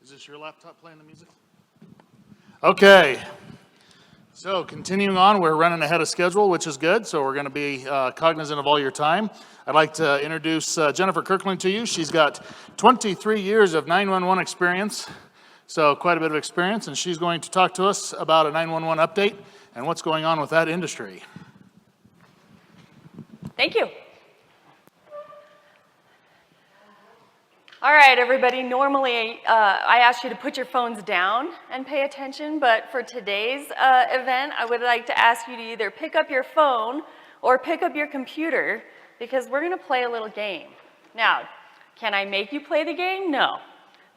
Is this your laptop playing the music? Okay. So continuing on, we're running ahead of schedule, which is good. So we're going to be cognizant of all your time. I'd like to introduce Jennifer Kirkland to you. She's got 23 years of 911 experience, so quite a bit of experience, and she's going to talk to us about a 911 update and what's going on with that industry. Thank you. All right, everybody. Normally, I ask you to put your phones down and pay attention, but for today's event, I would like to ask you to either pick up your phone or pick up your computer, because we're going to play a little game. Now, can I make you play the game? No.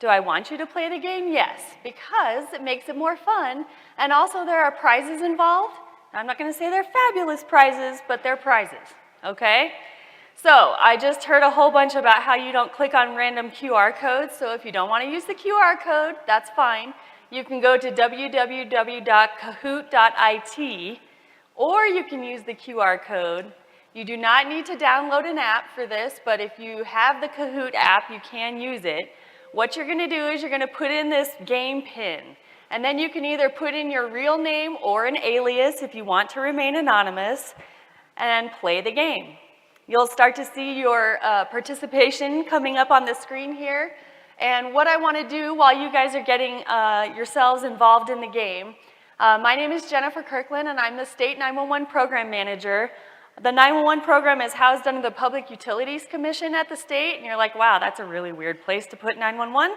Do I want you to play the game? Yes, because it makes it more fun, and also there are prizes involved. I'm not going to say they're fabulous prizes, but they're prizes, okay? So I just heard a whole bunch about how you don't click on random QR codes, so if you don't want to use the QR code, that's fine. You can go to www.kahoot.it, or you can use the QR code. You do not need to download an app for this, but if you have the Kahoot app, you can use it. What you're going to do is you're going to put in this game pin, and then you can either put in your real name or an alias if you want to remain anonymous, and play the game. You'll start to see your participation coming up on the screen here. And what I want to do while you guys are getting yourselves involved in the game, my name is Jennifer Kirkland, and I'm the State 911 Program Manager. The 911 program is housed under the Public Utilities Commission at the state, and you're like, wow, that's a really weird place to put 911.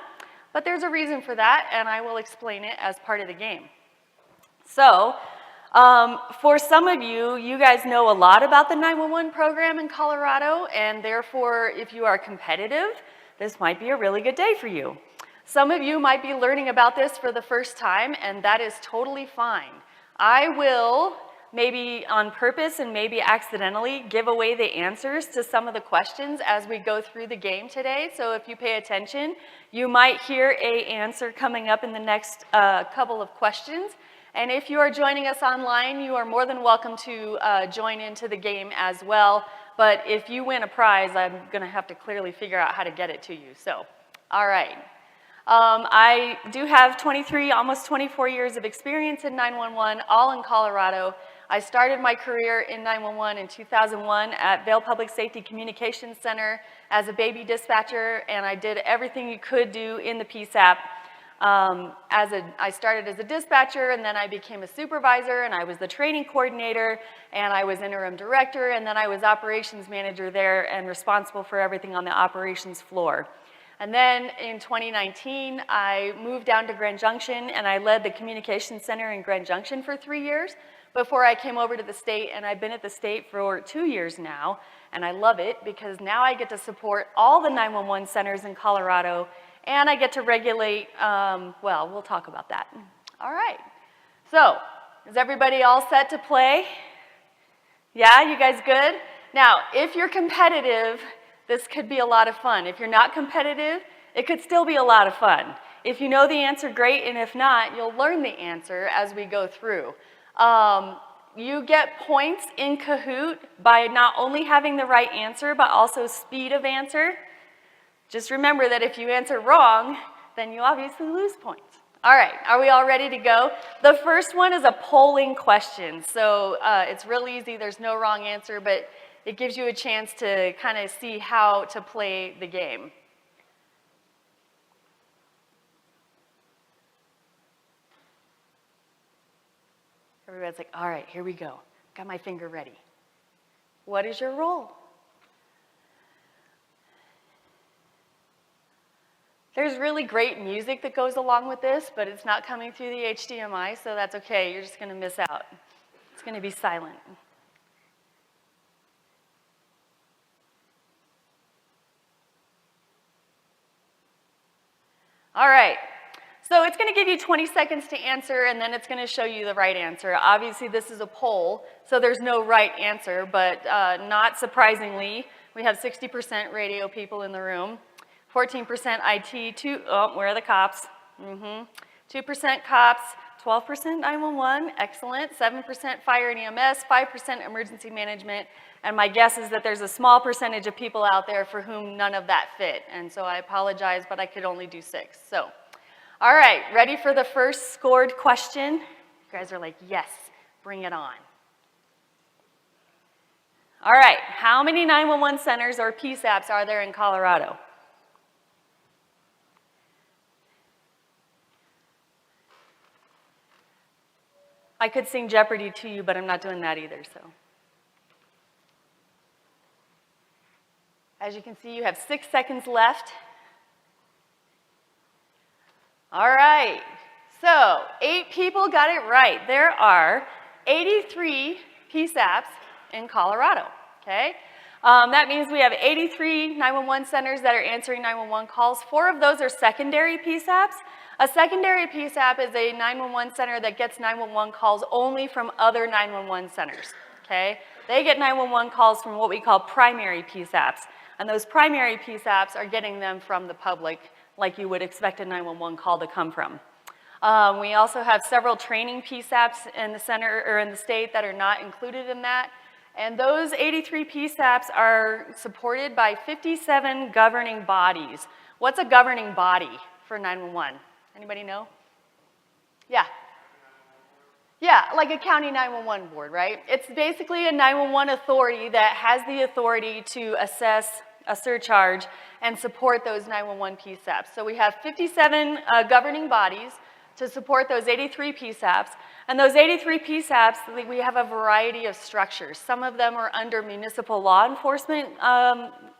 But there's a reason for that, and I will explain it as part of the game. So, for some of you, you guys know a lot about the 911 program in Colorado, and therefore, if you are competitive, this might be a really good day for you. Some of you might be learning about this for the first time, and that is totally fine. I will, maybe on purpose and maybe accidentally, give away the answers to some of the questions as we go through the game today. So if you pay attention, you might hear an answer coming up in the next couple of questions. And if you are joining us online, you are more than welcome to join into the game as well. But if you win a prize, I'm going to have to clearly figure out how to get it to you. So, all right. I do have 23, almost 24 years of experience in 911, all in Colorado. I started my career in 911 in 2001 at Vail Public Safety Communications Center as a baby dispatcher, and I did everything you could do in the PSAP. I started as a dispatcher, and then I became a supervisor, and I was the training coordinator, and I was interim director, and then I was operations manager there and responsible for everything on the operations floor. And then in 2019, I moved down to Grand Junction, and I led the communications center in Grand Junction for 3 years before I came over to the state, and I've been at the state for 2 years now, and I love it because now I get to support all the 911 centers in Colorado, and I get to regulate, well, we'll talk about that. All right. So, is everybody all set to play? Yeah, you guys good? Now, if you're competitive, this could be a lot of fun. If you're not competitive, it could still be a lot of fun. If you know the answer, great, and if not, you'll learn the answer as we go through. You get points in Kahoot by not only having the right answer, but also speed of answer. Just remember that if you answer wrong, then you obviously lose points. All right, are we all ready to go? The first one is a polling question. So it's real easy, there's no wrong answer, but it gives you a chance to kind of see how to play the game. Everybody's like, all right, here we go. Got my finger ready. What is your role? There's really great music that goes along with this, but it's not coming through the HDMI, so that's okay. You're just going to miss out. It's going to be silent. All right. So it's going to give you 20 seconds to answer, and then it's going to show you the right answer. Obviously, this is a poll, so there's no right answer, but not surprisingly, we have 60% radio people in the room. 14% IT, where are the cops? 2% cops, 12% 911, excellent, 7% fire and EMS, 5% emergency management, and my guess is that there's a small percentage of people out there for whom none of that fit, and so I apologize, but I could only do 6. So, All right, ready for the first scored question? You guys are like, yes, bring it on. All right, how many 911 centers or PSAPs are there in Colorado? I could sing Jeopardy to you, but I'm not doing that either, so. As you can see, you have 6 seconds left. All right, so 8 people got it right. There are 83 PSAPs in Colorado, okay? That means we have 83 911 centers that are answering 911 calls. 4 of those are secondary PSAPs. A secondary PSAP is a 911 center that gets 911 calls only from other 911 centers, okay? They get 911 calls from what we call primary PSAPs, and those primary PSAPs are getting them from the public like you would expect a 911 call to come from. We also have several training PSAPs in the center or in the state that are not included in that. And those 83 PSAPs are supported by 57 governing bodies. What's a governing body for 911? Anybody know? Yeah. Yeah, like a county 911 board, right? It's basically a 911 authority that has the authority to assess a surcharge and support those 911 PSAPs. So we have 57 governing bodies to support those 83 PSAPs. And those 83 PSAPs, we have a variety of structures. Some of them are under municipal law enforcement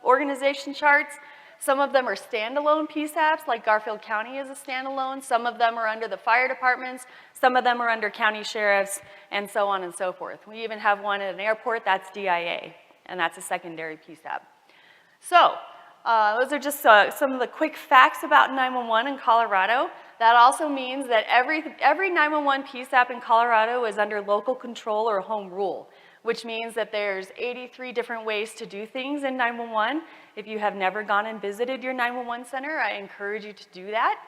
organization charts. Some of them are standalone PSAPs, like Garfield County is a standalone. Some of them are under the fire departments. Some of them are under county sheriffs, and so on and so forth. We even have one at an airport, that's DIA, and that's a secondary PSAP. So, those are just some of the quick facts about 911 in Colorado. That also means that every 911 PSAP in Colorado is under local control or home rule, which means that there's 83 different ways to do things in 911. If you have never gone and visited your 911 center, I encourage you to do that.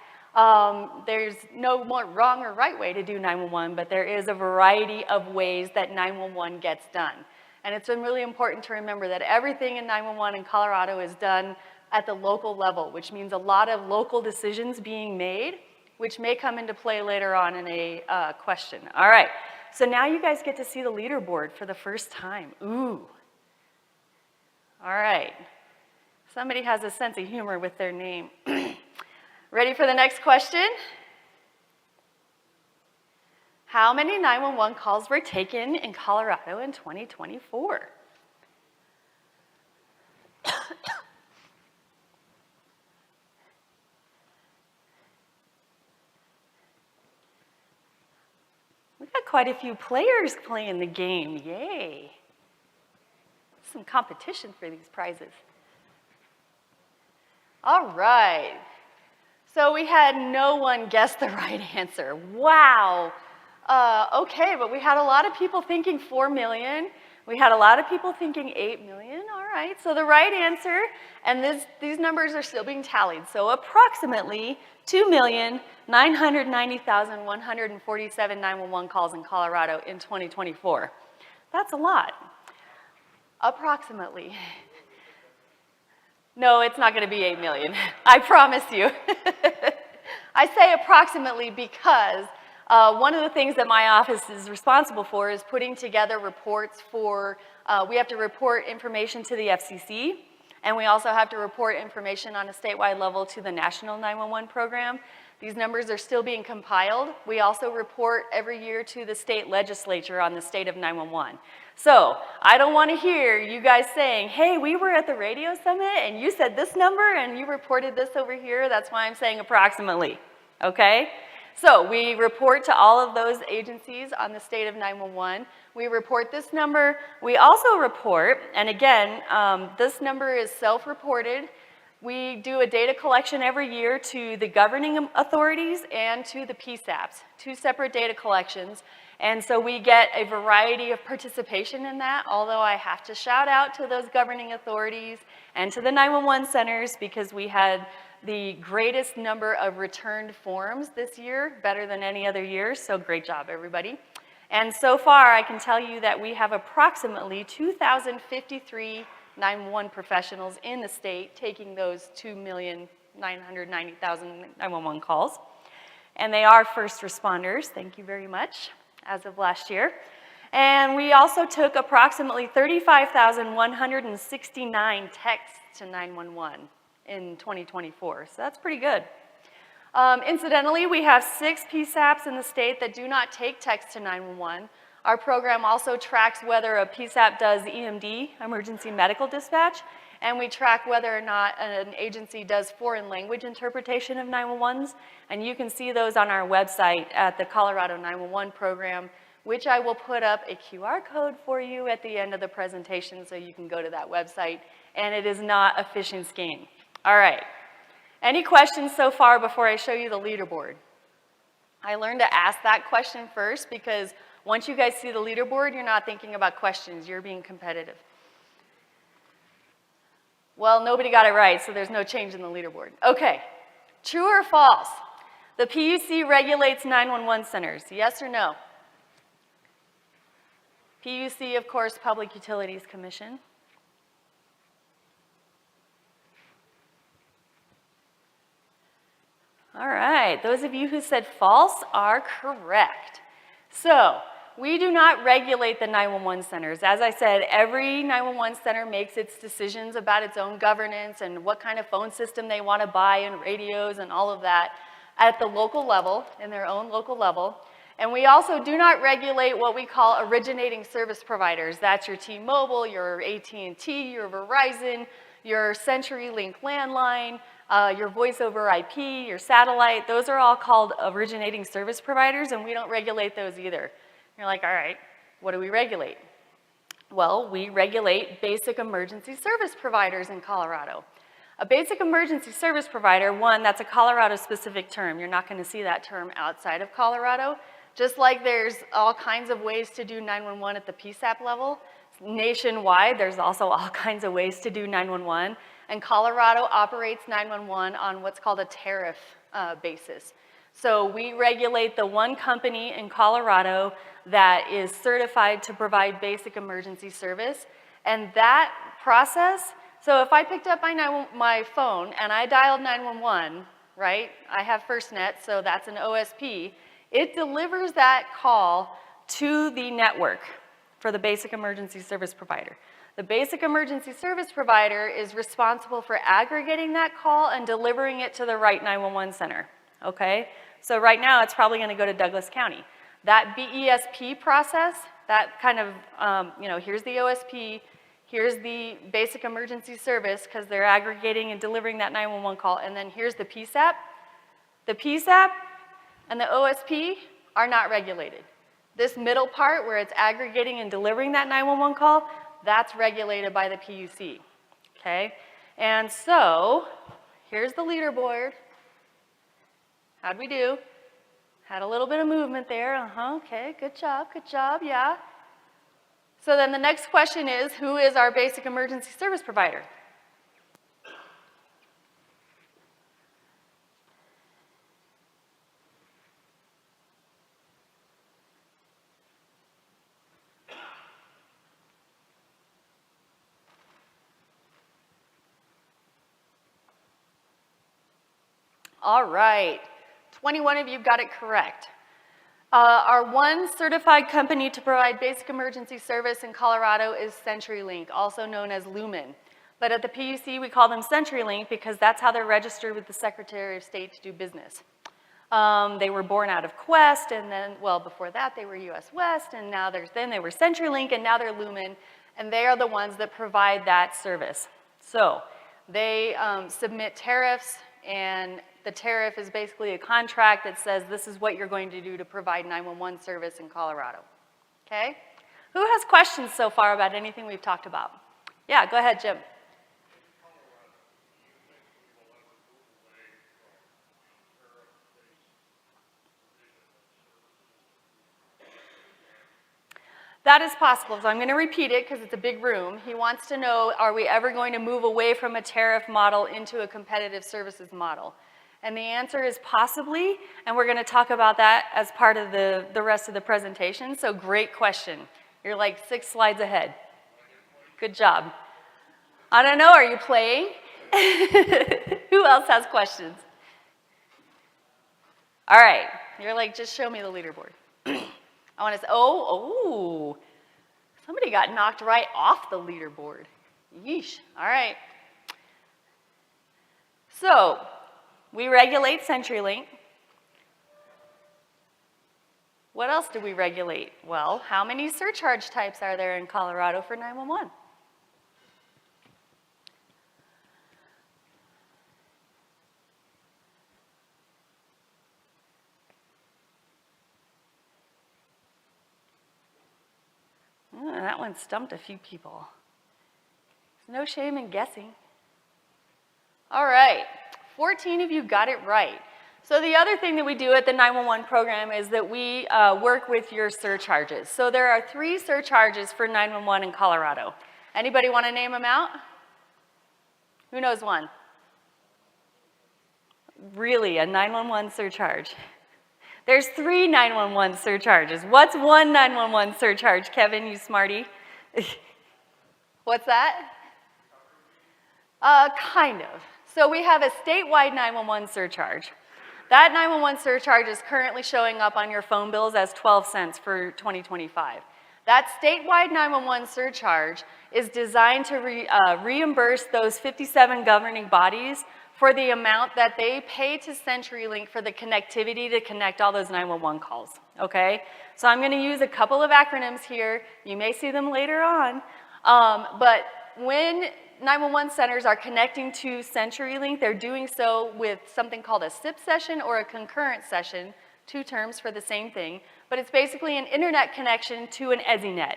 There's no more wrong or right way to do 911, but there is a variety of ways that 911 gets done. And it's been really important to remember that everything in 911 in Colorado is done at the local level, which means a lot of local decisions being made, which may come into play later on in a question. All right, so now you guys get to see the leaderboard for the first time. Ooh. All right, somebody has a sense of humor with their name. Ready for the next question? How many 911 calls were taken in Colorado in 2024? We've got quite a few players playing the game, yay. Some competition for these prizes. All right, so we had no one guess the right answer. Wow. Okay, but we had a lot of people thinking 4 million. We had a lot of people thinking 8 million. All right, so the right answer, and these numbers are still being tallied, so approximately 2,990,147 911 calls in Colorado in 2024. That's a lot. Approximately. No, it's not going to be 8 million. I promise you. I say approximately because one of the things that my office is responsible for is putting together reports for, we have to report information to the FCC, and we also have to report information on a statewide level to the National 911 program. These numbers are still being compiled. We also report every year to the state legislature on the state of 911. So I don't want to hear you guys saying, hey, we were at the radio summit and you said this number and you reported this over here. That's why I'm saying approximately, okay? So we report to all of those agencies on the state of 911. We report this number. We also report, and again, this number is self-reported. We do a data collection every year to the governing authorities and to the PSAPs, 2 separate data collections. And so we get a variety of participation in that, although I have to shout out to those governing authorities and to the 911 centers because we had the greatest number of returned forms this year, better than any other year, so great job, everybody. And so far, I can tell you that we have approximately 2,053 911 professionals in the state taking those 2,990,000 911 calls. and they are first responders. Thank you very much, as of last year. And we also took approximately 35,169 texts to 911 in 2024, so that's pretty good. Incidentally, we have 6 PSAPs in the state that do not take text to 911. Our program also tracks whether a PSAP does EMD, emergency medical dispatch, and we track whether or not an agency does foreign language interpretation of 911s, and you can see those on our website at the Colorado 911 program, which I will put up a QR code for you at the end of the presentation so you can go to that website, and it is not a phishing scheme. All right. Any questions so far before I show you the leaderboard? I learned to ask that question first because once you guys see the leaderboard, you're not thinking about questions, you're being competitive. Well, nobody got it right, so there's no change in the leaderboard. Okay, true or false? The PUC regulates 911 centers, yes or no? PUC, of course, Public Utilities Commission. All right, those of you who said false are correct. So, we do not regulate the 911 centers. As I said, every 911 center makes its decisions about its own governance and what kind of phone system they want to buy and radios and all of that at the local level, in their own local level. And we also do not regulate what we call originating service providers. That's your T-Mobile, your AT&T, your Verizon, your CenturyLink landline, your voice over IP, your satellite. Those are all called originating service providers, and we don't regulate those either. You're like, all right, what do we regulate? Well, we regulate basic emergency service providers in Colorado. A basic emergency service provider, one, that's a Colorado-specific term. You're not going to see that term outside of Colorado. Just like there's all kinds of ways to do 911 at the PSAP level, nationwide, there's also all kinds of ways to do 911. And Colorado operates 911 on what's called a tariff basis. So we regulate the one company in Colorado that is certified to provide basic emergency service. And that process, so if I picked up my phone and I dialed 911, right? I have FirstNet, so that's an OSP. It delivers that call to the network for the basic emergency service provider. The basic emergency service provider is responsible for aggregating that call and delivering it to the right 911 center, okay? So right now, it's probably gonna go to Douglas County. That BESP process, that kind of, here's the OSP, here's the basic emergency service, because they're aggregating and delivering that 911 call, and then here's the PSAP. The PSAP and the OSP are not regulated. This middle part where it's aggregating and delivering that 911 call, that's regulated by the PUC, okay? And so, here's the leaderboard. How'd we do? Had a little bit of movement there, okay, good job, yeah. So then the next question is, who is our basic emergency service provider? All right, 21 of you got it correct. Our one certified company to provide basic emergency service in Colorado is CenturyLink, also known as Lumen. But at the PUC, we call them CenturyLink because that's how they're registered with the Secretary of State to do business. They were born out of Quest, and then, well, before that, they were US West, and now then they were CenturyLink, and now they're Lumen, and they are the ones that provide that service. So they submit tariffs, and the tariff is basically a contract that says this is what you're going to do to provide 911 service in Colorado, okay? Who has questions so far about anything we've talked about? Yeah, go ahead, Jim. That is possible, so I'm going to repeat it because it's a big room. He wants to know, are we ever going to move away from a tariff model into a competitive services model? And the answer is possibly, and we're going to talk about that as part of the rest of the presentation, so great question. You're like 6 slides ahead. Good job. I don't know, are you playing? Who else has questions? All right, you're like, just show me the leaderboard. I want to say, oh, somebody got knocked right off the leaderboard. Yeesh, all right. So, we regulate CenturyLink. What else do we regulate? Well, how many surcharge types are there in Colorado for 911? That one stumped a few people. There's no shame in guessing. All right, 14 of you got it right. So the other thing that we do at the 911 program is that we work with your surcharges. So there are 3 surcharges for 911 in Colorado. Anybody want to name them out? Who knows one? Really, a 911 surcharge. There's 3 911 surcharges. What's one 911 surcharge, Kevin, you smarty? What's that? Kind of. So we have a statewide 911 surcharge. That 911 surcharge is currently showing up on your phone bills as 12 cents for 2025. That statewide 911 surcharge is designed to reimburse those 57 governing bodies for the amount that they pay to CenturyLink for the connectivity to connect all those 911 calls, okay? So I'm gonna use a couple of acronyms here. You may see them later on, but when 911 centers are connecting to CenturyLink, they're doing so with something called a SIP session or a concurrent session, 2 terms for the same thing, but it's basically an internet connection to an EZNet.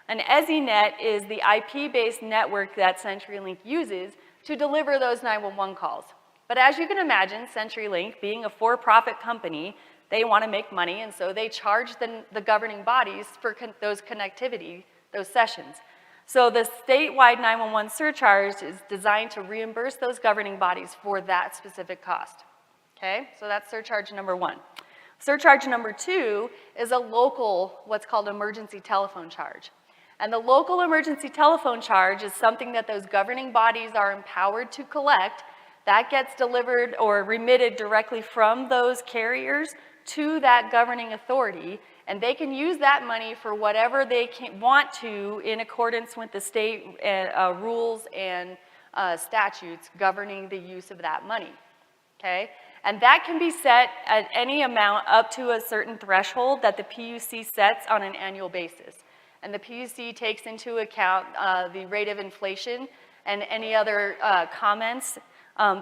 An EZNet is the IP-based network that CenturyLink uses to deliver those 911 calls. But as you can imagine, CenturyLink, being a for-profit company, they want to make money, and so they charge the governing bodies for those connectivity, those sessions. So the statewide 911 surcharge is designed to reimburse those governing bodies for that specific cost. Okay, so that's surcharge number 1. Surcharge number 2 is a local, what's called emergency telephone charge. And the local emergency telephone charge is something that those governing bodies are empowered to collect. That gets delivered or remitted directly from those carriers to that governing authority, and they can use that money for whatever they want to in accordance with the state rules and statutes governing the use of that money, okay? And that can be set at any amount up to a certain threshold that the PUC sets on an annual basis. And the PUC takes into account the rate of inflation and any other comments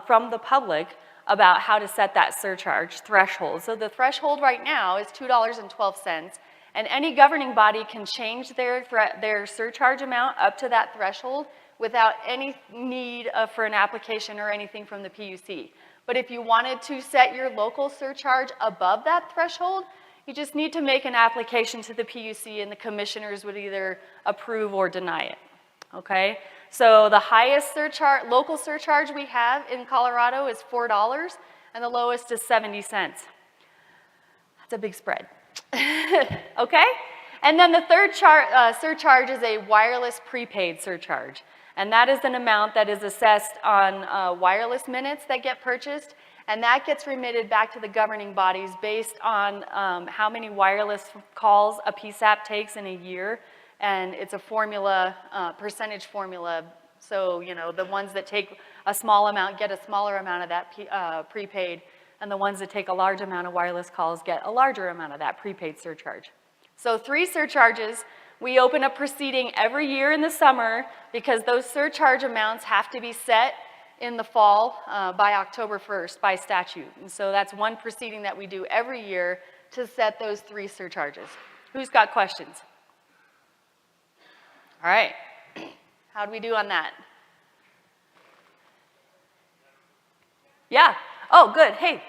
from the public about how to set that surcharge threshold. So the threshold right now is $2.12, and any governing body can change their surcharge amount up to that threshold without any need for an application or anything from the PUC. But if you wanted to set your local surcharge above that threshold, you just need to make an application to the PUC, and the commissioners would either approve or deny it, okay? So the highest local surcharge we have in Colorado is $4, and the lowest is 70 cents. That's a big spread, okay? And then the third surcharge is a wireless prepaid surcharge, and that is an amount that is assessed on wireless minutes that get purchased, and that gets remitted back to the governing bodies based on how many wireless calls a PSAP takes in a year. And it's a formula, percentage formula. So, you know, the ones that take a small amount get a smaller amount of that prepaid, and the ones that take a large amount of wireless calls get a larger amount of that prepaid surcharge. So 3 surcharges. We open a proceeding every year in the summer because those surcharge amounts have to be set in the fall by October 1st by statute. And so that's one proceeding that we do every year to set those 3 surcharges. Who's got questions? All right, how do we do on that? Yeah, oh, good, hey.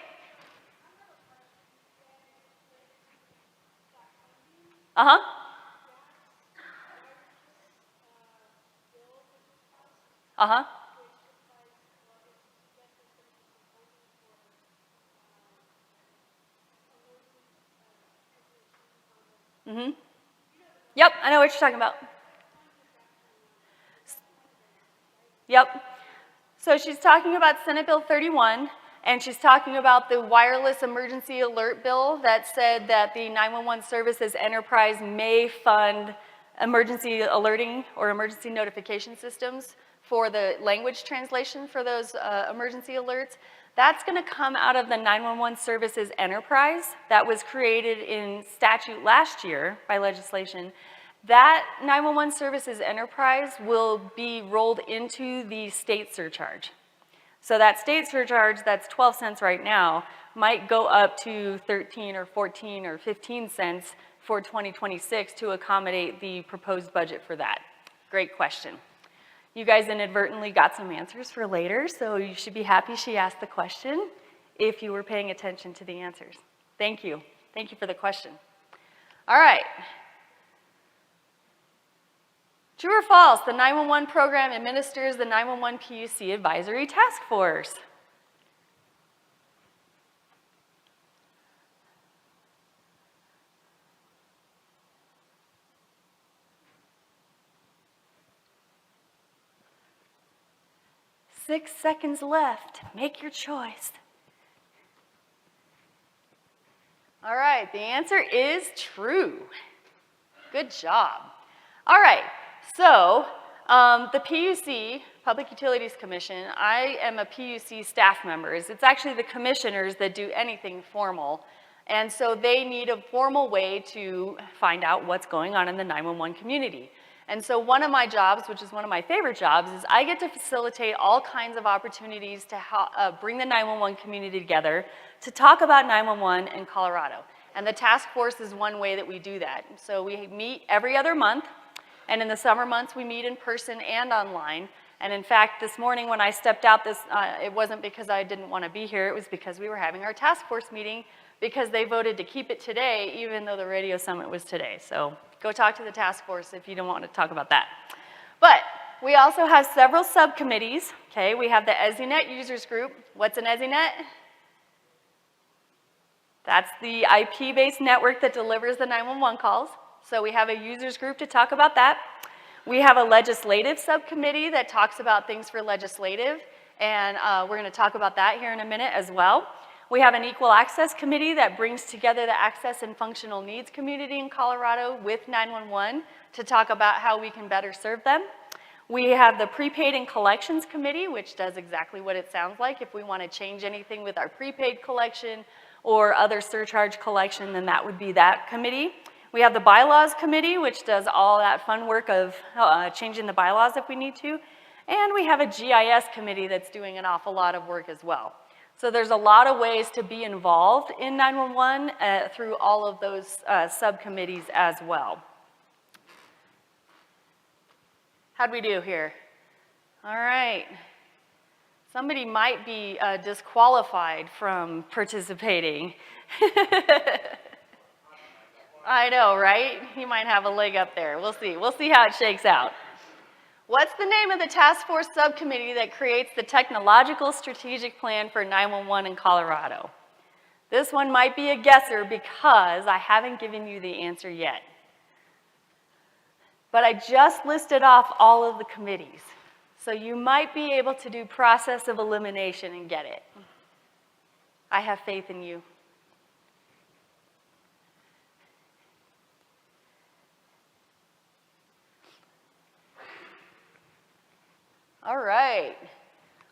Uh-huh. Uh-huh. Mm-hmm. Yep, I know what you're talking about. Yep. So she's talking about Senate Bill 31, and she's talking about the wireless emergency alert bill that said that the 911 services enterprise may fund emergency alerting or emergency notification systems for the language translation for those emergency alerts. That's going to come out of the 911 services enterprise that was created in statute last year by legislation. That 911 services enterprise will be rolled into the state surcharge. So that state surcharge that's 12 cents right now might go up to 13 or 14 or 15 cents for 2026 to accommodate the proposed budget for that. Great question. You guys inadvertently got some answers for later, so you should be happy she asked the question if you were paying attention to the answers. Thank you. Thank you for the question. All right. True or false, the 911 program administers the 911 PUC Advisory Task Force. Six seconds left. Make your choice. All right, the answer is true. Good job. All right, so the PUC, Public Utilities Commission, I am a PUC staff member. It's actually the commissioners that do anything formal. And so they need a formal way to find out what's going on in the 911 community. And so one of my jobs, which is one of my favorite jobs, is I get to facilitate all kinds of opportunities to bring the 911 community together to talk about 911 in Colorado. And the task force is one way that we do that. So we meet every other month, and in the summer months we meet in person and online. And in fact, this morning when I stepped out, it wasn't because I didn't want to be here, it was because we were having our task force meeting because they voted to keep it today, even though the radio summit was today. So go talk to the task force if you don't want to talk about that. But we also have several subcommittees. Okay, we have the EZNet users group. What's an EZNet? That's the IP-based network that delivers the 911 calls. So we have a users group to talk about that. We have a legislative subcommittee that talks about things for legislative, and we're going to talk about that here in a minute as well. We have an equal access committee that brings together the access and functional needs community in Colorado with 911 to talk about how we can better serve them. We have the prepaid and collections committee, which does exactly what it sounds like. If we want to change anything with our prepaid collection or other surcharge collection, then that would be that committee. We have the bylaws committee, which does all that fun work of changing the bylaws if we need to. And we have a GIS committee that's doing an awful lot of work as well. So there's a lot of ways to be involved in 911 through all of those subcommittees as well. How'd we do here? All right. Somebody might be disqualified from participating. I know, right? He might have a leg up there. We'll see. We'll see how it shakes out. What's the name of the task force subcommittee that creates the technological strategic plan for 911 in Colorado? This one might be a guesser because I haven't given you the answer yet. But I just listed off all of the committees. So you might be able to do process of elimination and get it. I have faith in you. All right,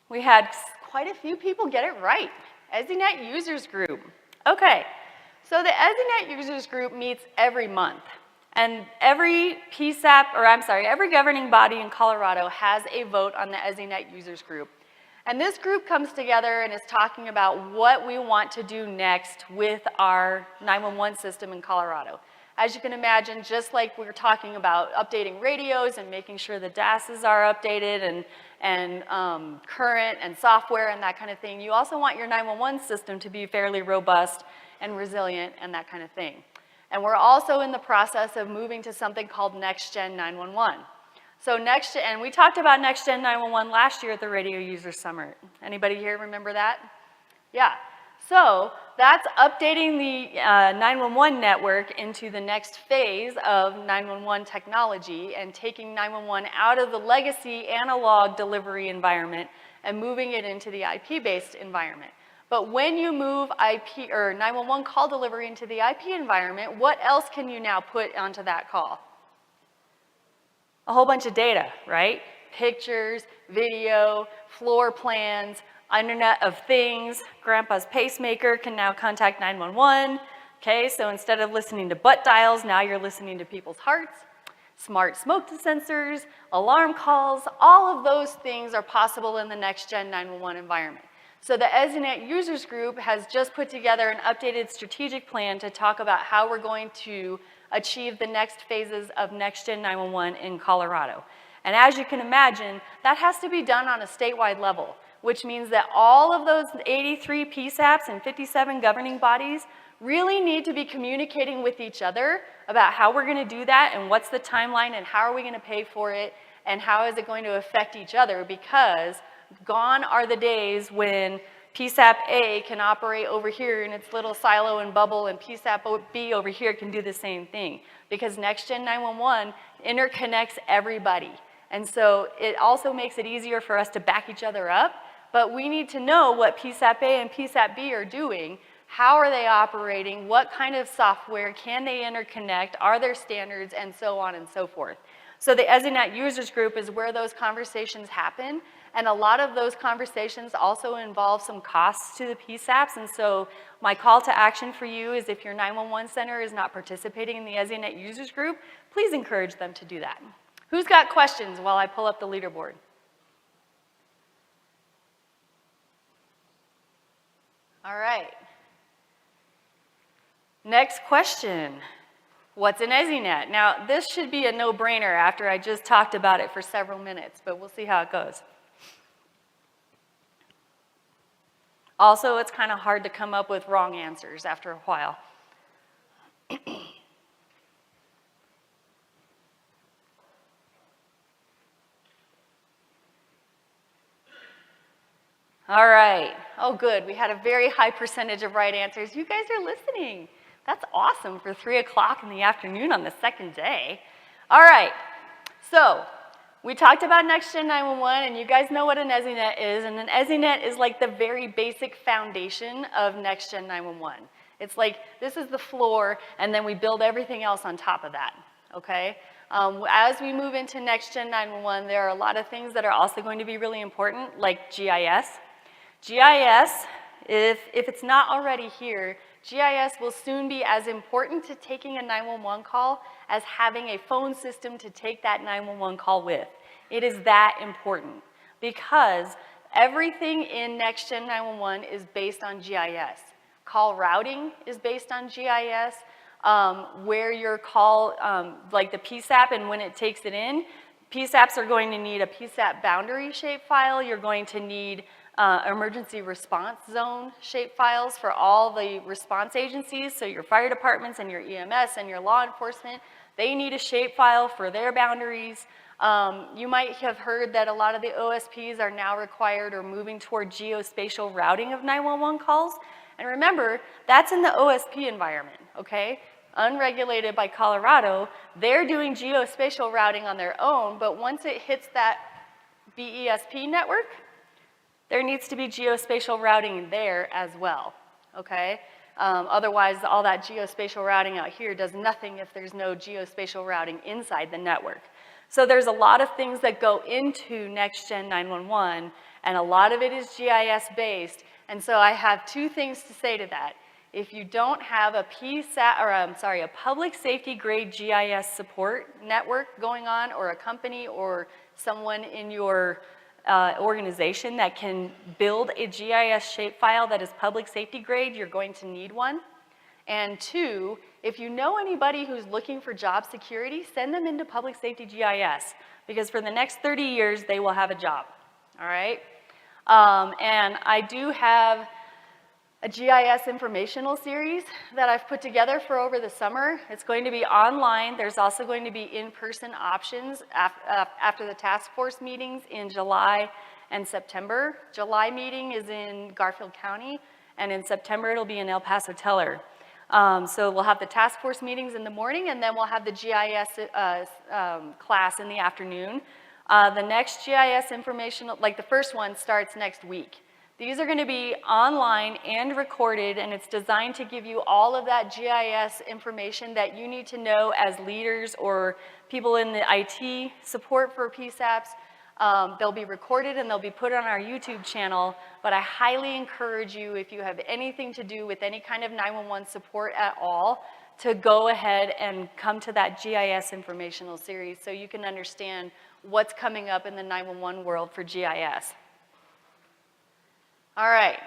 we had quite a few people get it right. EZNet users group. Okay, so the EZNet users group meets every month. And every PSAP, or I'm sorry, every governing body in Colorado has a vote on the EZNet users group. And this group comes together and is talking about what we want to do next with our 911 system in Colorado. As you can imagine, just like we were talking about updating radios and making sure the DASs are updated and current and software and that kind of thing, you also want your 911 system to be fairly robust and resilient and that kind of thing. And we're also in the process of moving to something called Next Gen 911. So and we talked about Next Gen 911 last year at the Radio User Summit. Anybody here remember that? Yeah. So that's updating the 911 network into the next phase of 911 technology and taking 911 out of the legacy analog delivery environment and moving it into the IP-based environment. But when you move IP or 911 call delivery into the IP environment, what else can you now put onto that call? A whole bunch of data, right? Pictures, video, floor plans, Internet of Things. Grandpa's pacemaker can now contact 911. Okay, so instead of listening to butt dials, now you're listening to people's hearts. Smart smoke sensors, alarm calls, all of those things are possible in the next-gen 911 environment. So the EZNet Users Group has just put together an updated strategic plan to talk about how we're going to achieve the next phases of next-gen 911 in Colorado. And as you can imagine, that has to be done on a statewide level, which means that all of those 83 PSAPs and 57 governing bodies really need to be communicating with each other about how we're going to do that and what's the timeline and how are we going to pay for it and how is it going to affect each other, because gone are the days when PSAP A can operate over here in its little silo and bubble, and PSAP B over here can do the same thing, because Next-Gen 911 interconnects everybody. And so it also makes it easier for us to back each other up, but we need to know what PSAP A and PSAP B are doing. How are they operating? What kind of software can they interconnect? Are there standards? And so on and so forth. So the EZNet Users Group is where those conversations happen. And a lot of those conversations also involve some costs to the PSAPs. And so my call to action for you is, if your 911 center is not participating in the EZNet Users Group, please encourage them to do that. Who's got questions while I pull up the leaderboard? All right. Next question. What's an EZNet? Now, this should be a no-brainer after I just talked about it for several minutes, but we'll see how it goes. Also, it's kind of hard to come up with wrong answers after a while. All right. Oh, good. We had a very high percentage of right answers. You guys are listening. That's awesome for 3 o'clock in the afternoon on the second day. All right. So we talked about Next-Gen 911, and you guys know what an EZNet is. And an EZNet is like the very basic foundation of Next-Gen 911. It's like, this is the floor, and then we build everything else on top of that, okay? As we move into Next-Gen 911, there are a lot of things that are also going to be really important, like GIS. GIS, if it's not already here, GIS will soon be as important to taking a 911 call as having a phone system to take that 911 call with. It is that important, because everything in Next-Gen 911 is based on GIS. Call routing is based on GIS, where your call, like the PSAP, and when it takes it in, PSAPs are going to need a PSAP boundary shapefile. You're going to need emergency response zone shapefiles for all the response agencies, so your fire departments and your EMS and your law enforcement, they need a shapefile for their boundaries. You might have heard that a lot of the OSPs are now required or moving toward geospatial routing of 911 calls. And remember, that's in the OSP environment, okay? Unregulated by Colorado, they're doing geospatial routing on their own, but once it hits that BESP network, there needs to be geospatial routing there as well, okay? Otherwise, all that geospatial routing out here does nothing if there's no geospatial routing inside the network. So there's a lot of things that go into Next-Gen 911, and a lot of it is GIS based. And so I have two things to say to that. If you don't have a a public safety grade GIS support network going on, or a company or someone in your organization that can build a GIS shapefile that is public safety grade, you're going to need one. And two, if you know anybody who's looking for job security, send them into public safety GIS, because for the next 30 years, they will have a job, all right? And I do have a GIS informational series that I've put together for over the summer. It's going to be online. There's also going to be in-person options after the task force meetings in July and September. July meeting is in Garfield County, and in September it'll be in El Paso Teller. So we'll have the task force meetings in the morning, and then we'll have the GIS class in the afternoon. The next GIS informational, like the first one, starts next week. These are going to be online and recorded, and it's designed to give you all of that GIS information that you need to know as leaders or people in the IT support for PSAPs. They'll be recorded and they'll be put on our YouTube channel, but I highly encourage you, if you have anything to do with any kind of 911 support at all, to go ahead and come to that GIS informational series so you can understand what's coming up in the 911 world for GIS. All right.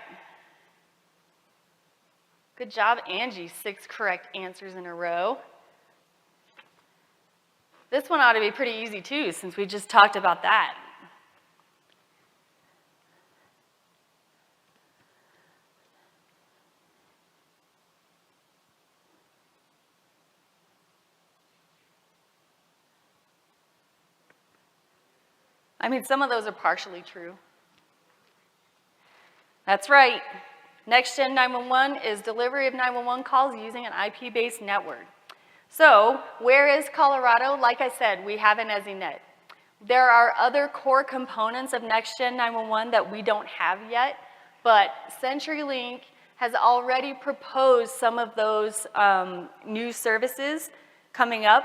Good job, Angie. 6 correct answers in a row. This one ought to be pretty easy too, since we just talked about that. I mean, some of those are partially true. That's right. Next-Gen 911 is delivery of 911 calls using an IP-based network. So, where is Colorado? Like I said, we have an EZNet. There are other core components of Next-Gen 911 that we don't have yet, but CenturyLink has already proposed some of those new services coming up.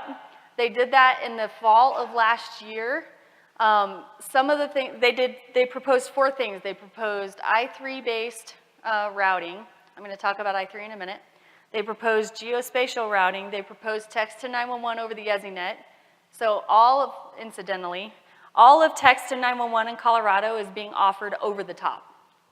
They did that in the fall of last year. Some of the things they proposed 4 things. They proposed I3-based routing. I'm going to talk about I3 in a minute. They proposed geospatial routing. They proposed text to 911 over the EZNet. So incidentally, all of text to 911 in Colorado is being offered over the top.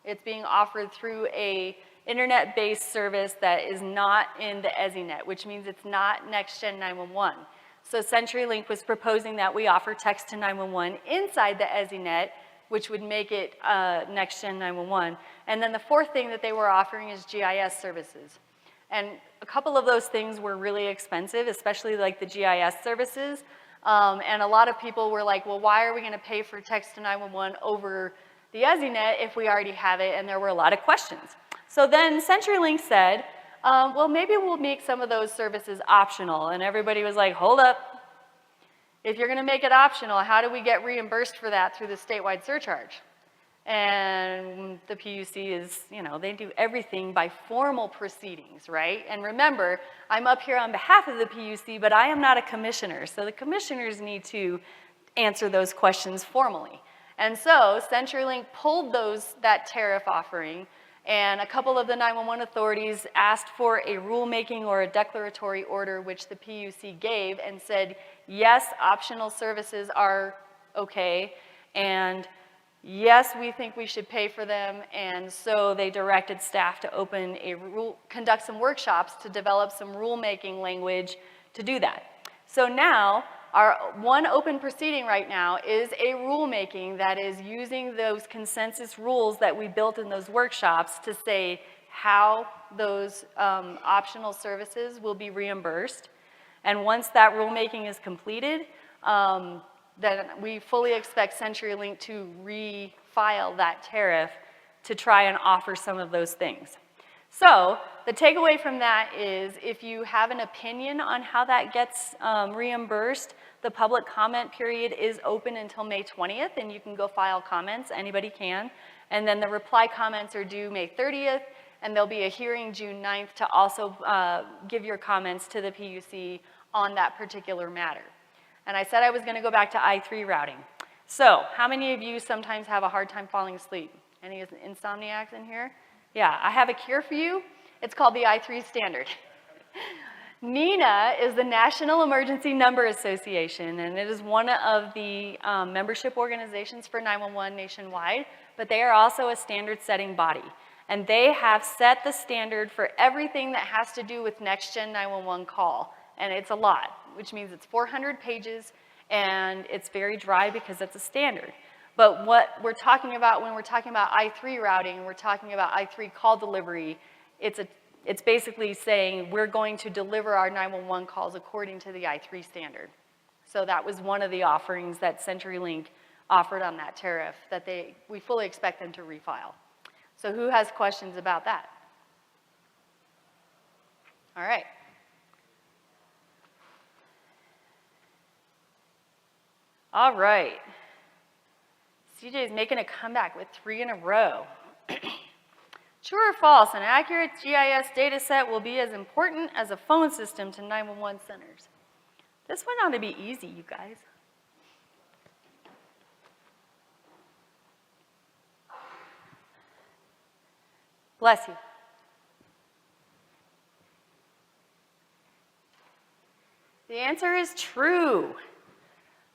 It's being offered through a internet-based service that is not in the EZNet, which means it's not Next-Gen 911. So CenturyLink was proposing that we offer text to 911 inside the EZNet, which would make it Next-Gen 911. And then the 4th thing that they were offering is GIS services. And a couple of those things were really expensive, especially like the GIS services. And a lot of people were like, well, why are we going to pay for text to 911 over the EZNet if we already have it? And there were a lot of questions. So then CenturyLink said, well, maybe we'll make some of those services optional. And everybody was like, hold up. If you're going to make it optional, how do we get reimbursed for that through the statewide surcharge? And the PUC is, they do everything by formal proceedings, right? And remember, I'm up here on behalf of the PUC, but I am not a commissioner. So the commissioners need to answer those questions formally. And so CenturyLink pulled that tariff offering, and a couple of the 911 authorities asked for a rulemaking or a declaratory order, which the PUC gave and said, yes, optional services are okay, and yes, we think we should pay for them. And so they directed staff to conduct some workshops to develop some rulemaking language to do that. So now, our one open proceeding right now is a rulemaking that is using those consensus rules that we built in those workshops to say how those optional services will be reimbursed. And once that rulemaking is completed, then we fully expect CenturyLink to refile that tariff to try and offer some of those things. So the takeaway from that is if you have an opinion on how that gets reimbursed, the public comment period is open until May 20th, and you can go file comments, anybody can. And then the reply comments are due May 30th, and there'll be a hearing June 9th to also give your comments to the PUC on that particular matter. And I said I was going to go back to I3 routing. So how many of you sometimes have a hard time falling asleep? Any insomniacs in here? Yeah, I have a cure for you. It's called the I3 standard. NENA is the National Emergency Number Association, and it is one of the membership organizations for 911 nationwide, but they are also a standard-setting body. And they have set the standard for everything that has to do with Next-Gen 911 call. And it's a lot, which means it's 400 pages, and it's very dry because it's a standard. But what we're talking about when we're talking about I3 routing, we're talking about I3 call delivery, it's basically saying we're going to deliver our 911 calls according to the I3 standard. So that was one of the offerings that CenturyLink offered on that tariff that we fully expect them to refile. So who has questions about that? All right. All right. CJ is making a comeback with 3 in a row. True or false, an accurate GIS data set will be as important as a phone system to 911 centers. This one ought to be easy, you guys. Bless you. The answer is true.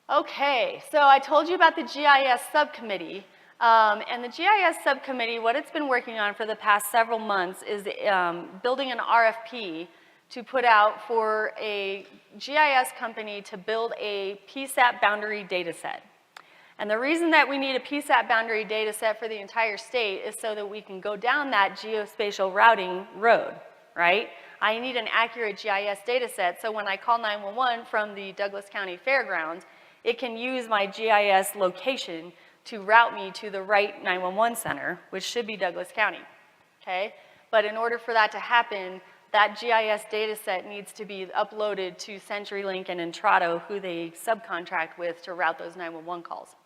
Okay, so I told you about the GIS subcommittee. And the GIS subcommittee, what it's been working on for the past several months is building an RFP to put out for a GIS company to build a PSAP boundary data set. And the reason that we need a PSAP boundary data set for the entire state is so that we can go down that geospatial routing road, right? I need an accurate GIS data set, so when I call 911 from the Douglas County Fairgrounds, it can use my GIS location to route me to the right 911 center, which should be Douglas County, okay? But in order for that to happen, that GIS data set needs to be uploaded to CenturyLink and Intrado, who they subcontract with to route those 911 calls.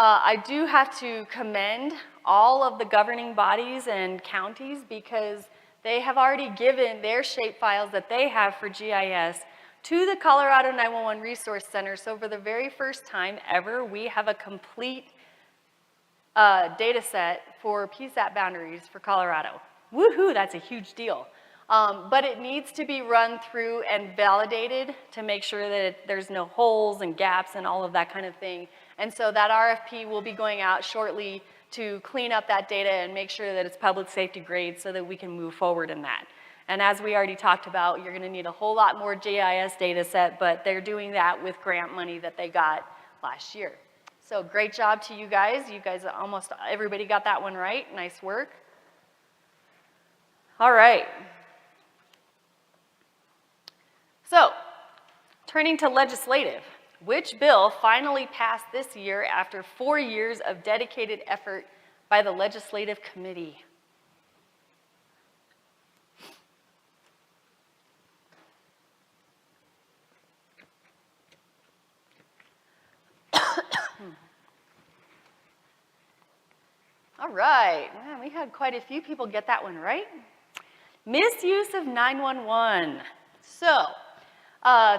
I do have to commend all of the governing bodies and counties because they have already given their shapefiles that they have for GIS to the Colorado 911 Resource Center. So for the very first time ever, we have a complete data set for PSAP boundaries for Colorado. Woohoo, that's a huge deal. But it needs to be run through and validated to make sure that there's no holes and gaps and all of that kind of thing. And so that RFP will be going out shortly to clean up that data and make sure that it's public safety grade so that we can move forward in that. And as we already talked about, you're gonna need a whole lot more GIS data set, but they're doing that with grant money that they got last year. So great job to you guys. You guys, almost everybody got that one right. Nice work. All right. So, turning to legislative. Which bill finally passed this year after 4 years of dedicated effort by the legislative committee? All right, man, we had quite a few people get that one right. Misuse of 911. So,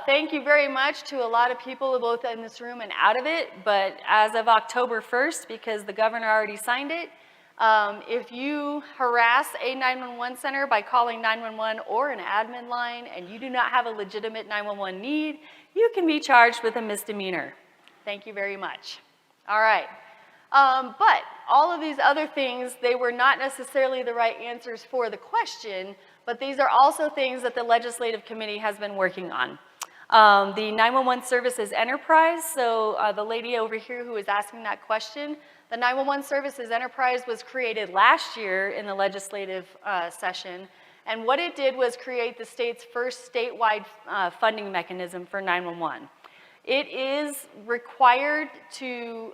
thank you very much to a lot of people both in this room and out of it, but as of October 1st, because the governor already signed it, if you harass a 911 center by calling 911 or an admin line and you do not have a legitimate 911 need, you can be charged with a misdemeanor. Thank you very much. All right. But all of these other things, they were not necessarily the right answers for the question, but these are also things that the Legislative Committee has been working on. The 911 Services Enterprise, so the lady over here who was asking that question, the 911 Services Enterprise was created last year in the legislative session, and what it did was create the state's first statewide funding mechanism for 911. It is required to,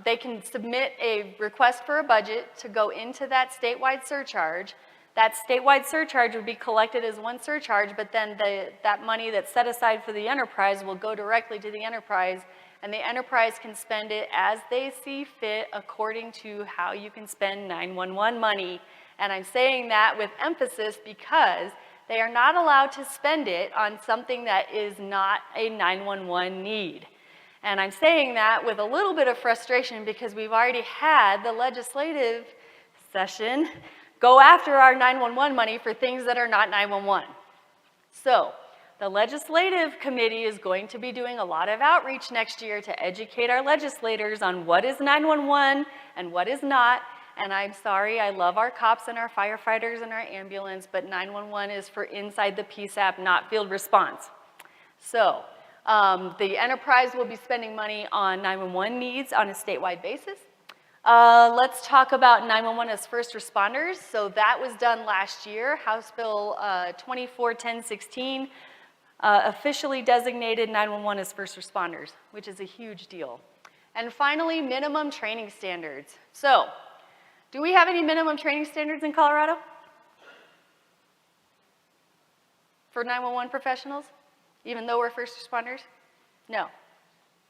they can submit a request for a budget to go into that statewide surcharge. That statewide surcharge would be collected as one surcharge, but then that money that's set aside for the enterprise will go directly to the enterprise, and the enterprise can spend it as they see fit according to how you can spend 911 money. And I'm saying that with emphasis because they are not allowed to spend it on something that is not a 911 need. And I'm saying that with a little bit of frustration because we've already had the legislative session go after our 911 money for things that are not 911. So the legislative committee is going to be doing a lot of outreach next year to educate our legislators on what is 911 and what is not. And I'm sorry, I love our cops and our firefighters and our ambulance, but 911 is for inside the PSAP, not field response. So the enterprise will be spending money on 911 needs on a statewide basis. Let's talk about 911 as first responders. So that was done last year. House Bill 241016 officially designated 911 as first responders, which is a huge deal. And finally, minimum training standards. So, do we have any minimum training standards in Colorado for 911 professionals, even though we're first responders? No.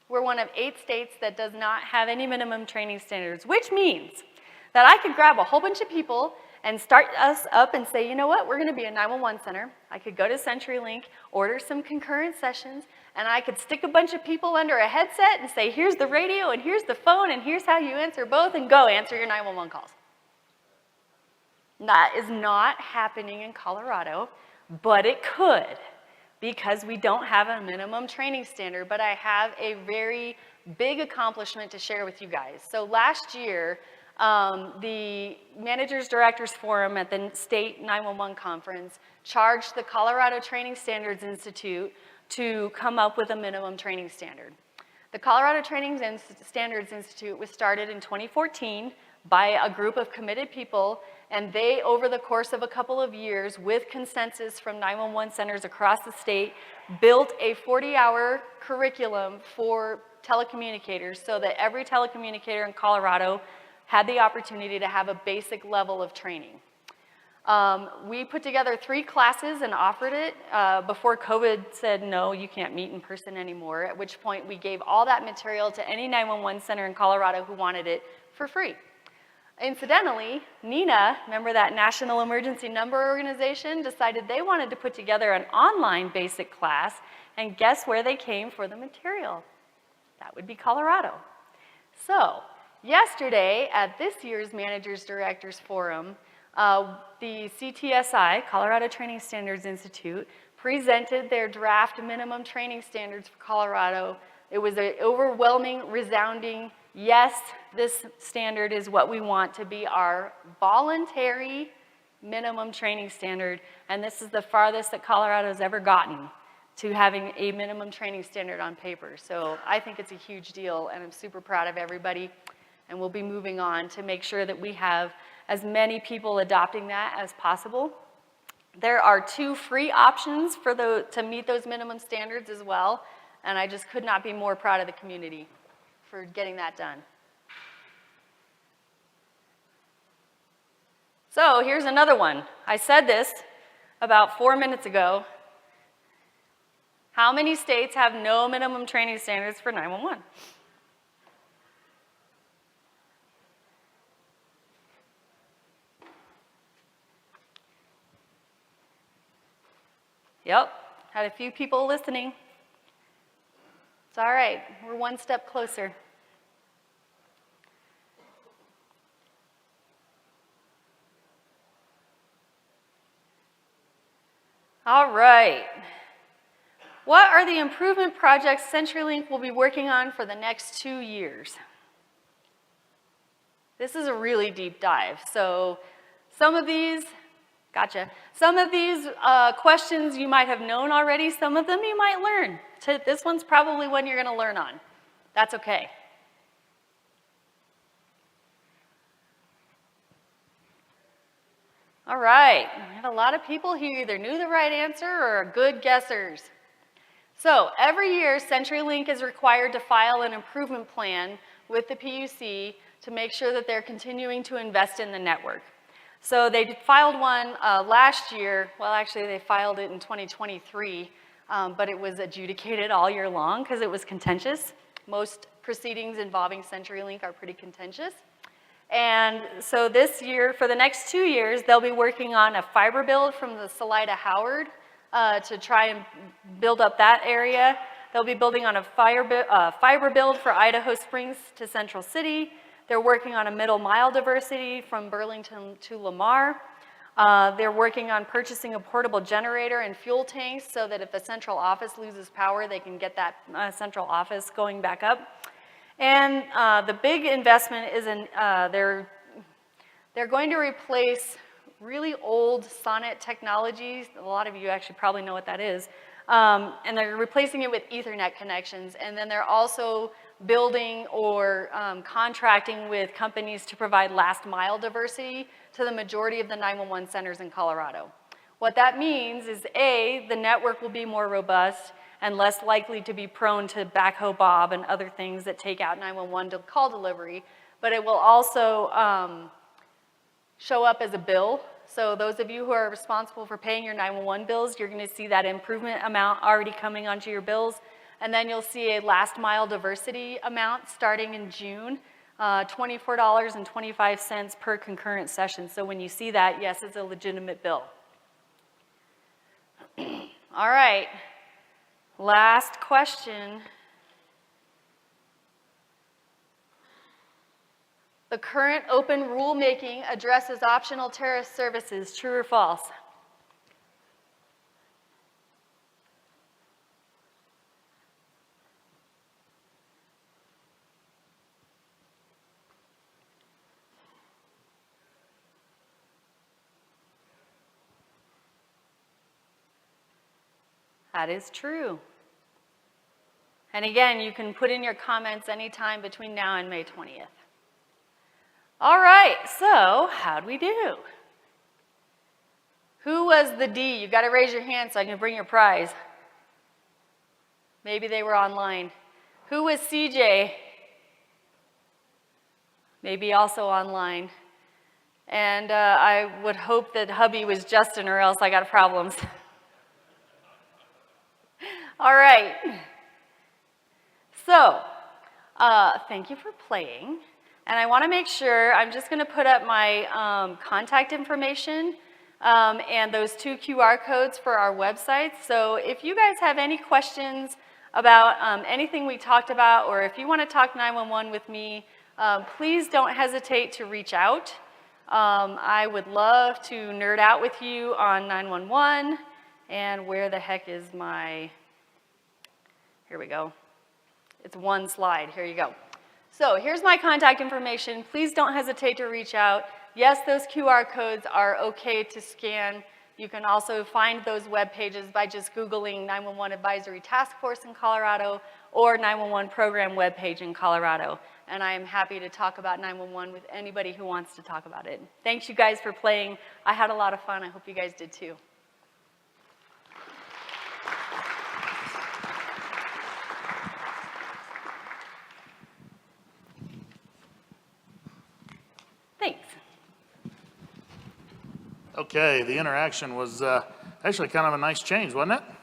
We're one of 8 states that does not have any minimum training standards, which means that I could grab a whole bunch of people and start us up and say, you know what, we're gonna be a 911 center. I could go to CenturyLink, order some concurrent sessions, and I could stick a bunch of people under a headset and say, here's the radio, and here's the phone, and here's how you answer both, and go answer your 911 calls. That is not happening in Colorado, but it could, because we don't have a minimum training standard, but I have a very big accomplishment to share with you guys. So last year, the Managers Directors Forum at the State 911 Conference charged the Colorado Training Standards Institute to come up with a minimum training standard. The Colorado Training Standards Institute was started in 2014 by a group of committed people, and they, over the course of a couple of years, with consensus from 911 centers across the state, built a 40-hour curriculum for telecommunicators so that every telecommunicator in Colorado had the opportunity to have a basic level of training. We put together 3 classes and offered it before COVID said, no, you can't meet in person anymore, at which point we gave all that material to any 911 center in Colorado who wanted it for free. Incidentally, NENA, remember that National Emergency Number Organization, decided they wanted to put together an online basic class, and guess where they came for the material? That would be Colorado. So, yesterday at this year's Managers Directors Forum, the CTSI, Colorado Training Standards Institute, presented their draft minimum training standards for Colorado. It was an overwhelming, resounding, yes, this standard is what we want to be our voluntary minimum training standard, and this is the farthest that Colorado's ever gotten to having a minimum training standard on paper. So I think it's a huge deal, and I'm super proud of everybody, and we'll be moving on to make sure that we have as many people adopting that as possible. There are 2 free options for to meet those minimum standards as well, and I just could not be more proud of the community for getting that done. So here's another one. I said this about 4 minutes ago. How many states have no minimum training standards for 911? Yep, had a few people listening. It's all right, we're one step closer. All right. What are the improvement projects CenturyLink will be working on for the next 2 years? This is a really deep dive. So some of these, gotcha. Some of these questions you might have known already. Some of them you might learn. This one's probably one you're going to learn on. That's okay. All right. We have a lot of people who either knew the right answer or are good guessers. So every year, CenturyLink is required to file an improvement plan with the PUC to make sure that they're continuing to invest in the network. So they filed one last year. Well, actually, they filed it in 2023, but it was adjudicated all year long because it was contentious. Most proceedings involving CenturyLink are pretty contentious. And so this year, for the next 2 years, they'll be working on a fiber build from the Salida Howard to try and build up that area. They'll be building on a fiber build for Idaho Springs to Central City. They're working on a middle mile diversity from Burlington to Lamar. They're working on purchasing a portable generator and fuel tanks so that if a central office loses power, they can get that central office going back up. And the big investment is in, they're going to replace really old Sonnet technologies. A lot of you actually probably know what that is. And they're replacing it with Ethernet connections. And then they're also building or contracting with companies to provide last mile diversity to the majority of the 911 centers in Colorado. What that means is A, the network will be more robust and less likely to be prone to backhoe bob and other things that take out 911 call delivery, but it will also show up as a bill. So those of you who are responsible for paying your 911 bills, you're going to see that improvement amount already coming onto your bills. And then you'll see a last mile diversity amount starting in June $24.25 per concurrent session. So when you see that, yes, it's a legitimate bill. All right, last question. The current open rulemaking addresses optional tariff services, true or false? That is true. And again, you can put in your comments anytime between now and May 20th. All right, so how'd we do? Who was the D? You got to raise your hand so I can bring your prize. Maybe they were online. Who was CJ? Maybe also online. And I would hope that hubby was Justin, or else I got problems. All right. So, thank you for playing. And I want to make sure, I'm just going to put up my contact information and those 2 QR codes for our website. So if you guys have any questions about anything we talked about, or if you want to talk 911 with me, please don't hesitate to reach out. I would love to nerd out with you on 911. And where the heck is my, here we go. It's one slide, here you go. So here's my contact information. Please don't hesitate to reach out. Yes, those QR codes are okay to scan. You can also find those web pages by just Googling 911 Advisory Task Force in Colorado or 911 Program web page in Colorado. And I am happy to talk about 911 with anybody who wants to talk about it. Thanks you guys for playing. I had a lot of fun. I hope you guys did too. Thanks. Okay, the interaction was actually kind of a nice change, wasn't it?